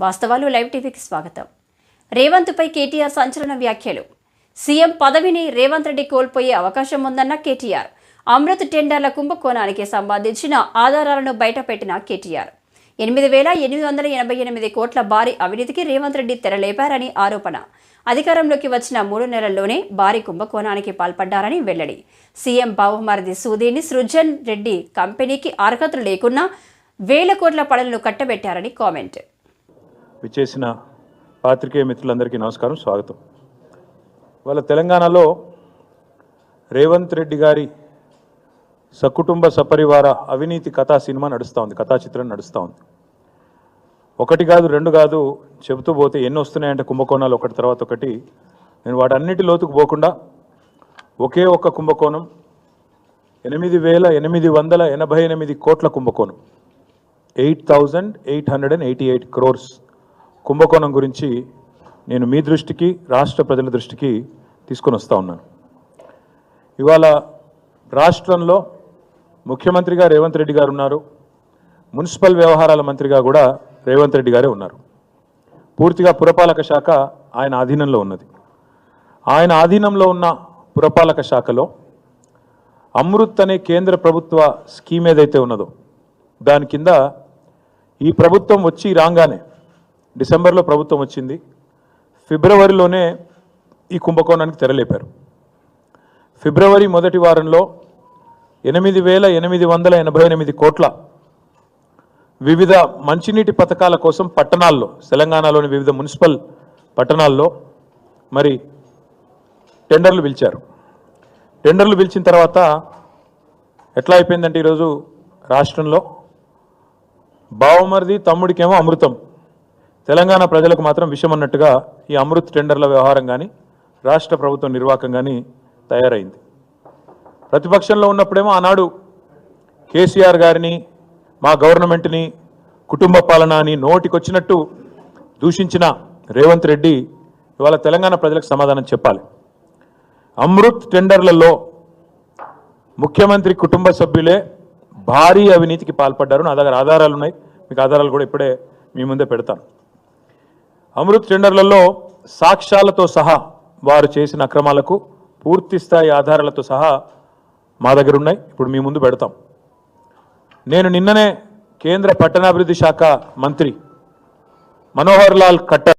వాస్తవాలు లైవ్ టీవీకి స్వాగతం. రేవంత్పై కేటీఆర్ సంచలన వ్యాఖ్యలు. సీఎం పదవిని రేవంత్ రెడ్డి కోల్పోయే అవకాశం ఉందన్న కేటీఆర్. అమృత్ టెండర్ల కుంభకోణానికి సంబంధించిన ఆధారాలను బయటపెట్టిన కేటీఆర్. 8,888 కోట్ల భారీ అవినీతికి రేవంత్ రెడ్డి తెరలేపారని ఆరోపణ. అధికారంలోకి వచ్చిన 3 నెలల్లోనే భారీ కుంభకోణానికి పాల్పడ్డారని వెల్లడి. సీఎం బావమరిది సూదీని సృజన్ రెడ్డి కంపెనీకి అర్హతలు లేకున్నా వేల కోట్ల పనులను కట్టబెట్టారని కామెంట్. విచ్చేసిన పాత్రికేయ మిత్రులందరికీ నమస్కారం, స్వాగతం. వాళ్ళ తెలంగాణలో రేవంత్ రెడ్డి గారి సకుటుంబ సపరివార అవినీతి కథా సినిమా నడుస్తూ ఉంది, కథా చిత్రం నడుస్తూ ఉంది. ఒకటి కాదు, రెండు కాదు, చెబుతూ పోతే ఎన్ని వస్తున్నాయంటే కుంభకోణాలు ఒకటి తర్వాత ఒకటి. నేను వాటన్నిటి లోతుకు పోకుండా ఒకే ఒక్క కుంభకోణం 8,888 కోట్ల కుంభకోణం, 8,888 crores కుంభకోణం గురించి నేను మీ దృష్టికి, రాష్ట్ర ప్రజల దృష్టికి తీసుకొని వస్తూ ఉన్నాను. ఇవాళ రాష్ట్రంలో ముఖ్యమంత్రిగా రేవంత్ రెడ్డి గారు ఉన్నారు, మున్సిపల్ వ్యవహారాల మంత్రిగా కూడా రేవంత్ రెడ్డి గారే ఉన్నారు. పూర్తిగా పురపాలక శాఖ ఆయన ఆధీనంలో ఉన్నది. ఆయన ఆధీనంలో ఉన్న పురపాలక శాఖలో అమృత్ అనే కేంద్ర ప్రభుత్వ స్కీమ్ ఏదైతే ఉన్నదో దాని కింద ఈ ప్రభుత్వం వచ్చి రాగానే, డిసెంబర్లో ప్రభుత్వం వచ్చింది, ఫిబ్రవరిలోనే ఈ కుంభకోణానికి తెరలేపారు. ఫిబ్రవరి మొదటి వారంలో 8,888 కోట్ల వివిధ మంచినీటి పథకాల కోసం పట్టణాల్లో, తెలంగాణలోని వివిధ మున్సిపల్ పట్టణాల్లో మరి టెండర్లు పిలిచారు. టెండర్లు పిలిచిన తర్వాత ఎట్లా అయిపోయిందంటే ఈరోజు రాష్ట్రంలో బావమరిది తమ్ముడికేమో అమృతం, తెలంగాణ ప్రజలకు మాత్రం విషం అన్నట్టుగా ఈ అమృత్ టెండర్ల వ్యవహారం కానీ రాష్ట్ర ప్రభుత్వం నిర్వాహకం కానీ తయారైంది. ప్రతిపక్షంలో ఉన్నప్పుడేమో ఆనాడు కేసీఆర్ గారిని, మా గవర్నమెంట్ని కుటుంబ పాలన అని నోటికొచ్చినట్టు దూషించిన రేవంత్ రెడ్డి ఇవాళ తెలంగాణ ప్రజలకు సమాధానం చెప్పాలి. అమృత్ టెండర్లలో ముఖ్యమంత్రి కుటుంబ సభ్యులే భారీ అవినీతికి పాల్పడ్డారు. నా దగ్గర ఆధారాలు ఉన్నాయి, మీకు ఆధారాలు కూడా ఇప్పుడే మీ ముందే పెడతాను. అమృత్ టెండర్లలో సాక్ష్యాలతో సహా వారు చేసిన అక్రమాలకు పూర్తి స్థాయి ఆధారాలతో సహా మా దగ్గర ఉన్నాయి, ఇప్పుడు మీ ముందు పెడతాం. నేను నిన్ననే కేంద్ర పట్టణాభివృద్ధి శాఖ మంత్రి మనోహర్ లాల్ ఖట్టర్